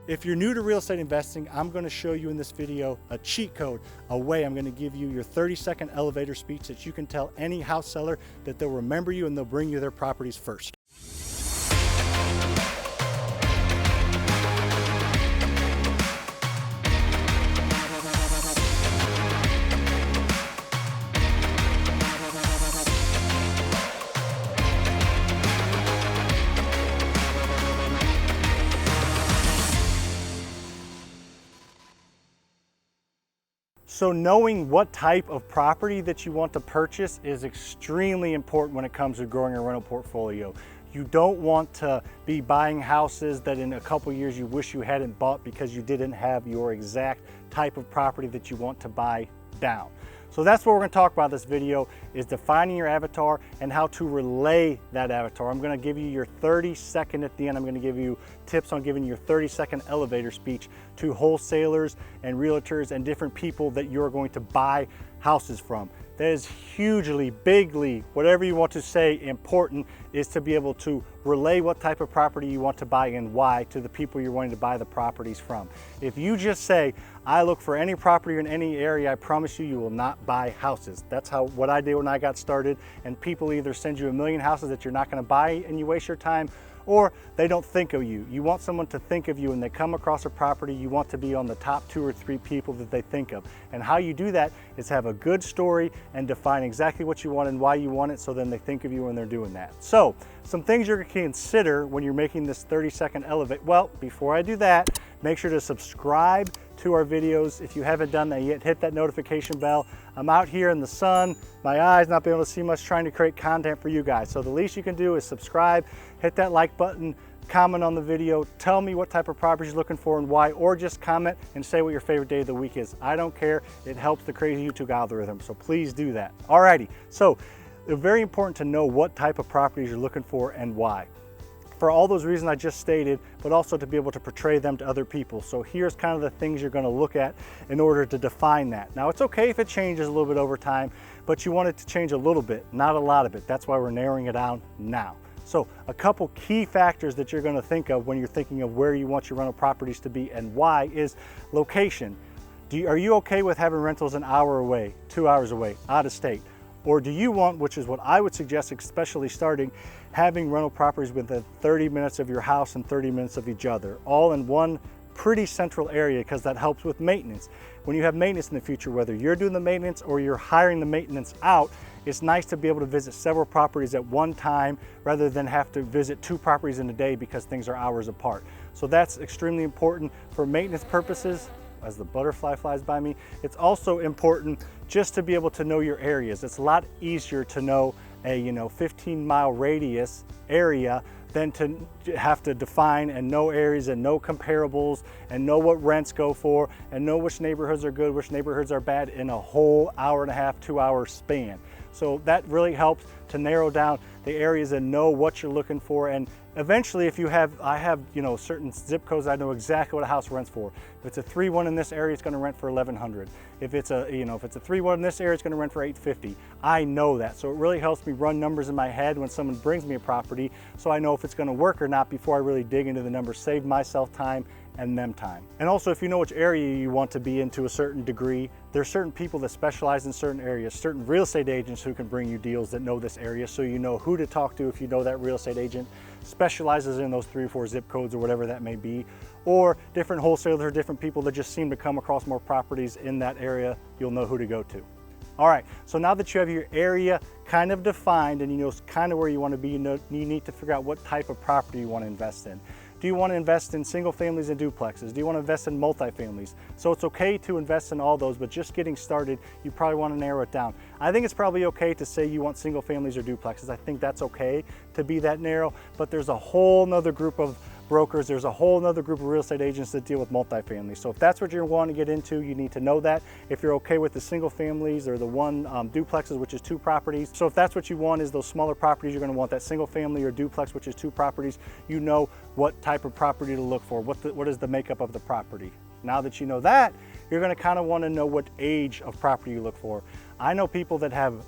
If you're new to real estate investing, I'm going to show you in this video a cheat code, a way I'm going to give you your 30-second elevator speech that you can tell any house seller that they'll remember you and they'll bring you their properties first. So knowing what type of property that you want to purchase is extremely important when it comes to growing a rental portfolio. You don't want to be buying houses that in a couple years you wish you hadn't bought because you didn't have your exact type of property that you want to buy down. So that's what we're going to talk about this video, is defining your avatar and how to relay that avatar. I'm going to give you your 30-second at the end. I'm going to give you tips on giving your 30-second elevator speech to wholesalers and realtors and different people that you're going to buy houses from. That is hugely, bigly, whatever you want to say, important, is to be able to relay what type of property you want to buy and why to the people you're wanting to buy the properties from. If you just say, I look for any property in any area, I promise you, you will not buy houses. That's what I did when I got started, and people either send you a million houses that you're not going to buy and you waste your time, or they don't think of you. You want someone to think of you. When they come across a property, you want to be on the top 2 or 3 people that they think of. And how you do that is have a good story and define exactly what you want and why you want it, so then they think of you when they're doing that. So some things you're going to consider when you're making this 30-second elevate. Well, before I do that, make sure to subscribe to our videos. If you haven't done that yet, hit that notification bell. I'm out here in the sun, my eyes not being able to see much, trying to create content for you guys. So the least you can do is subscribe, hit that like button, comment on the video, tell me what type of properties you're looking for and why, or just comment and say what your favorite day of the week is. I don't care, it helps the crazy YouTube algorithm, so please do that. Alrighty, so it's very important to know what type of properties you're looking for and why. For all those reasons I just stated, but also to be able to portray them to other people. So here's kind of the things you're going to look at in order to define that. Now, it's okay if it changes a little bit over time, but you want it to change a little bit, not a lot of it. That's why we're narrowing it down now. So a couple key factors that you're going to think of when you're thinking of where you want your rental properties to be and why is location. Are you okay with having rentals an hour away, 2 hours away, out of state? Or do you want, which is what I would suggest, especially starting, having rental properties within 30 minutes of your house and 30 minutes of each other, all in one pretty central area, because that helps with maintenance. When you have maintenance in the future, whether you're doing the maintenance or you're hiring the maintenance out, it's nice to be able to visit several properties at one time rather than have to visit 2 properties in a day because things are hours apart. So that's extremely important for maintenance purposes. As the butterfly flies by me, it's also important just to be able to know your areas. It's a lot easier to know a 15-mile radius area than to have to define and know areas and know comparables and know what rents go for and know which neighborhoods are good, which neighborhoods are bad in a whole hour and a half, 2-hour span. So that really helps to narrow down the areas and know what you're looking for. And eventually, if you have, I have certain zip codes, I know exactly what a house rents for. If it's a 3-1 in this area, it's going to rent for $1,100. If it's a if it's a 3-1 in this area, it's going to rent for $850. I know that, so it really helps me run numbers in my head when someone brings me a property, so I know if it's going to work or not before I really dig into the numbers, save myself time and them time. And also, if you know which area you want to be in to a certain degree, there's certain people that specialize in certain areas, certain real estate agents who can bring you deals that know this area, so you know who to talk to if you know that real estate agent specializes in those 3 or 4 zip codes or whatever that may be, or different wholesalers or different people that just seem to come across more properties in that area, you'll know who to go to. All right, so now that you have your area kind of defined and you know kind of where you want to be, you need to figure out what type of property you want to invest in. Do you want to invest in single families and duplexes? Do you want to invest in multifamilies? So it's okay to invest in all those, but just getting started, you probably want to narrow it down. I think it's probably okay to say you want single families or duplexes. I think that's okay to be that narrow, but there's a whole nother group of brokers, there's a whole nother group of real estate agents that deal with multifamily. So if that's what you're wanting to get into, you need to know that. If you're okay with the single families or the duplexes, which is 2 properties. So if that's what you want, is those smaller properties, you're going to want that single family or duplex, which is 2 properties. You know what type of property to look for, what is the makeup of the property. Now that you know that, you're going to kind of want to know what age of property you look for. I know people that have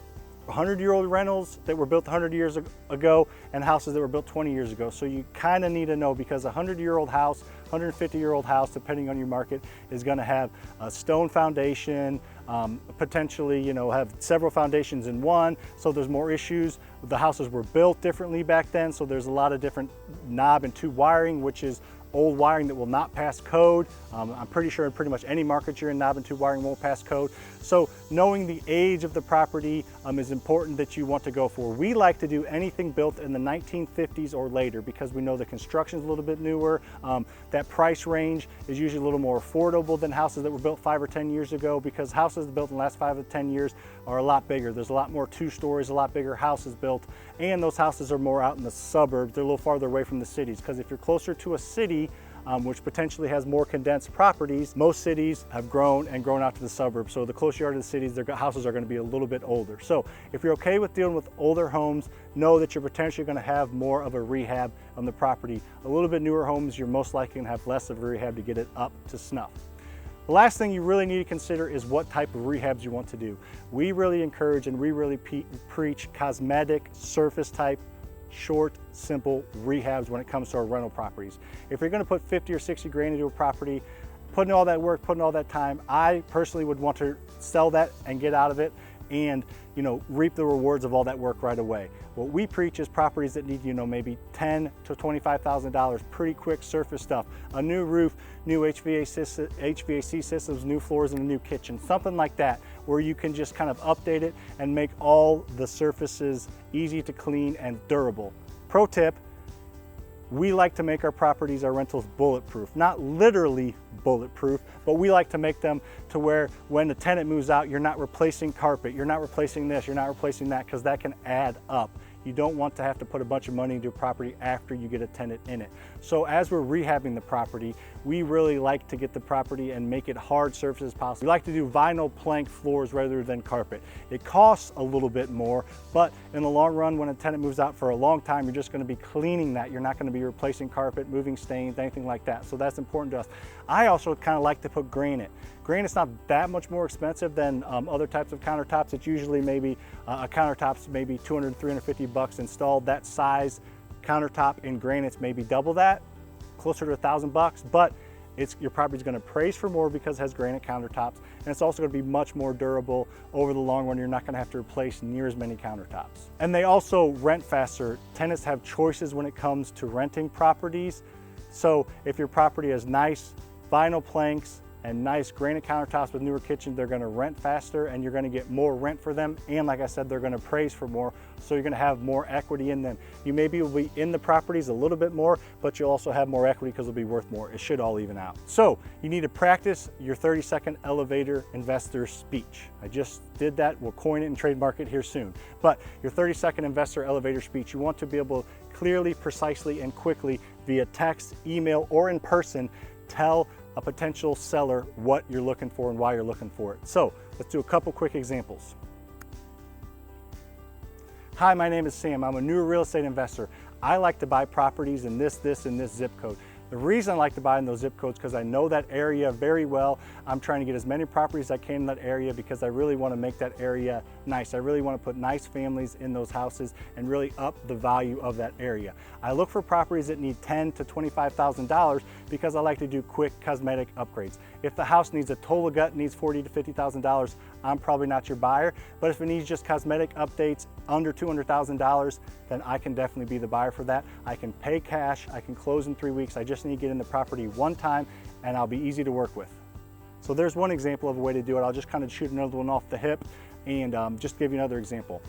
100-year-old rentals that were built 100 years ago and houses that were built 20 years ago. So you kind of need to know, because a 100-year-old house, 150-year-old house, depending on your market, is going to have a stone foundation, potentially, have several foundations in one. So there's more issues. The houses were built differently back then. So there's a lot of different knob and tube wiring, which is old wiring that will not pass code. I'm pretty sure in pretty much any market you're in, knob and tube wiring won't pass code. So knowing the age of the property is important that you want to go for. We like to do anything built in the 1950s or later, because we know the construction is a little bit newer. That price range is usually a little more affordable than houses that were built 5 or 10 years ago, because houses built in the last 5 to 10 years are a lot bigger. There's a lot more 2 stories, a lot bigger houses built, and those houses are more out in the suburbs. They're a little farther away from the cities, because if you're closer to a city, which potentially has more condensed properties, most cities have grown out to the suburbs. So the closer you are to the cities, their houses are going to be a little bit older. So if you're okay with dealing with older homes, know that you're potentially going to have more of a rehab on the property. A little bit newer homes, you're most likely going to have less of a rehab to get it up to snuff. The last thing you really need to consider is what type of rehabs you want to do. We really encourage and we really preach cosmetic, surface type, short, simple rehabs when it comes to our rental properties. If you're going to put 50 or 60 grand into a property, putting all that work, putting all that time, I personally would want to sell that and get out of it and reap the rewards of all that work right away. What we preach is properties that need maybe $10,000 to $25,000, pretty quick surface stuff, a new roof, new HVAC systems, new floors, and a new kitchen, something like that, where you can just kind of update it and make all the surfaces easy to clean and durable. Pro tip: we like to make our properties, our rentals, bulletproof. Not literally bulletproof, but we like to make them to where when the tenant moves out, you're not replacing carpet, you're not replacing this, you're not replacing that, because that can add up. You don't want to have to put a bunch of money into a property after you get a tenant in it. So as we're rehabbing the property, we really like to get the property and make it hard surface as possible. We like to do vinyl plank floors rather than carpet. It costs a little bit more, but in the long run, when a tenant moves out for a long time, you're just going to be cleaning that. You're not going to be replacing carpet, moving stains, anything like that. So that's important to us. I also kind of like to put granite. Granite's not that much more expensive than other types of countertops. It's usually maybe a countertop's maybe $200, $350 installed. That size countertop in granite's maybe double that, closer to $1,000, but your property's going to praise for more because it has granite countertops, and it's also going to be much more durable over the long run. You're not going to have to replace near as many countertops. And they also rent faster. Tenants have choices when it comes to renting properties. So if your property has nice vinyl planks and nice granite countertops with newer kitchen, they're going to rent faster and you're going to get more rent for them. And like I said, they're going to praise for more, so you're going to have more equity in them. You maybe will be in the properties a little bit more, but you'll also have more equity because it'll be worth more. It should all even out. So you need to practice your 30-second elevator investor speech. I just did that. We'll coin it and trademark it here soon. But your 30-second investor elevator speech, you want to be able to clearly, precisely, and quickly via text, email, or in person tell a potential seller what you're looking for and why you're looking for it. So let's do a couple quick examples. Hi, my name is Sam. I'm a new real estate investor. I like to buy properties in this, and this zip code. The reason I like to buy in those zip codes is because I know that area very well. I'm trying to get as many properties as I can in that area because I really want to make that area nice. I really want to put nice families in those houses and really up the value of that area. I look for properties that need $10,000 to $25,000 because I like to do quick cosmetic upgrades. If the house needs a total gut, needs $40,000 to $50,000, I'm probably not your buyer. But if it needs just cosmetic updates under $200,000, then I can definitely be the buyer for that. I can pay cash, I can close in 3 weeks. I just need to get in the property one time and I'll be easy to work with. So there's one example of a way to do it. I'll just kind of shoot another one off the hip and just give you another example.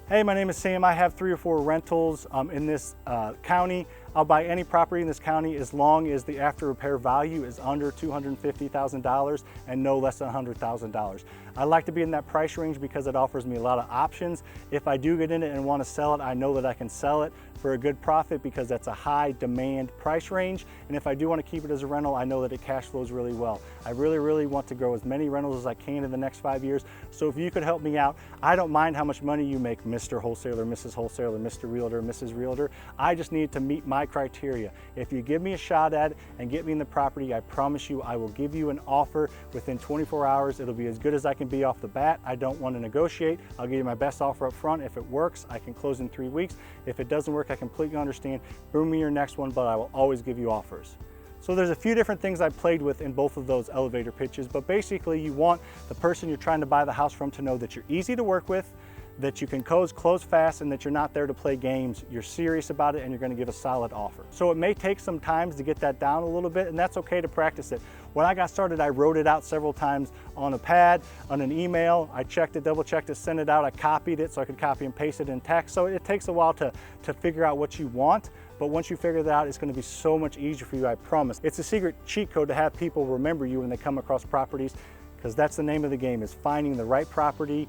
Hey, my name is Sam. I have 3 or 4 rentals in this county. I'll buy any property in this county as long as the after repair value is under $250,000 and no less than $100,000. I like to be in that price range because it offers me a lot of options. If I do get in it and want to sell it, I know that I can sell it for a good profit because that's a high demand price range. And if I do want to keep it as a rental, I know that it cash flows really well. I really want to grow as many rentals as I can in the next 5 years. So if you could help me out, I don't mind how much money you make, Mr. Wholesaler, Mrs. Wholesaler, Mr. Realtor, Mrs. Realtor. I just need to meet my my criteria. If you give me a shot at it and get me in the property, I promise you I will give you an offer within 24 hours. It'll be as good as I can be off the bat. I don't want to negotiate. I'll give you my best offer up front. If it works, I can close in 3 weeks. If it doesn't work, I completely understand. Bring me your next one, but I will always give you offers. So there's a few different things I played with in both of those elevator pitches, but basically you want the person you're trying to buy the house from to know that you're easy to work with, that you can close fast, and that you're not there to play games. You're serious about it and you're going to give a solid offer. So it may take some time to get that down a little bit, and that's okay to practice it. When I got started, I wrote it out several times on a pad, on an email. I checked it, double checked it, sent it out. I copied it so I could copy and paste it in text. So it takes a while to figure out what you want. But once you figure that out, it's going to be so much easier for you, I promise. It's a secret cheat code to have people remember you when they come across properties, because that's the name of the game, is finding the right property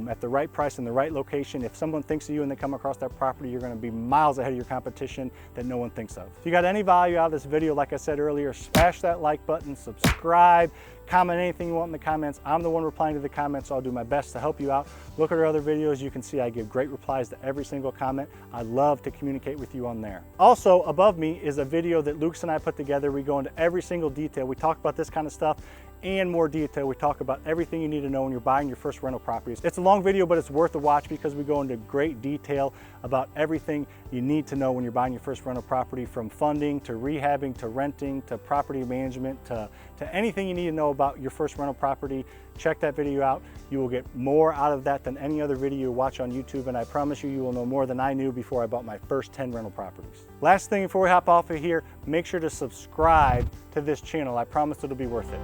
at the right price in the right location. If someone thinks of you and they come across that property, you're going to be miles ahead of your competition that no one thinks of. If you got any value out of this video, like I said earlier, smash that like button, subscribe, comment anything you want in the comments. I'm the one replying to the comments, so I'll do my best to help you out. Look at our other videos. You can see I give great replies to every single comment. I love to communicate with you on there. Also, above me is a video that Lucas and I put together. We go into every single detail. We talk about this kind of stuff and more detail. We talk about everything you need to know when you're buying your first rental properties. It's a long video, but it's worth a watch because we go into great detail about everything you need to know when you're buying your first rental property, from funding to rehabbing to renting to property management to anything you need to know about your first rental property. Check that video out. You will get more out of that than any other video you watch on YouTube, and I promise you, you will know more than I knew before I bought my first 10 rental properties. Last thing before we hop off of here, make sure to subscribe to this channel. I promise it'll be worth it.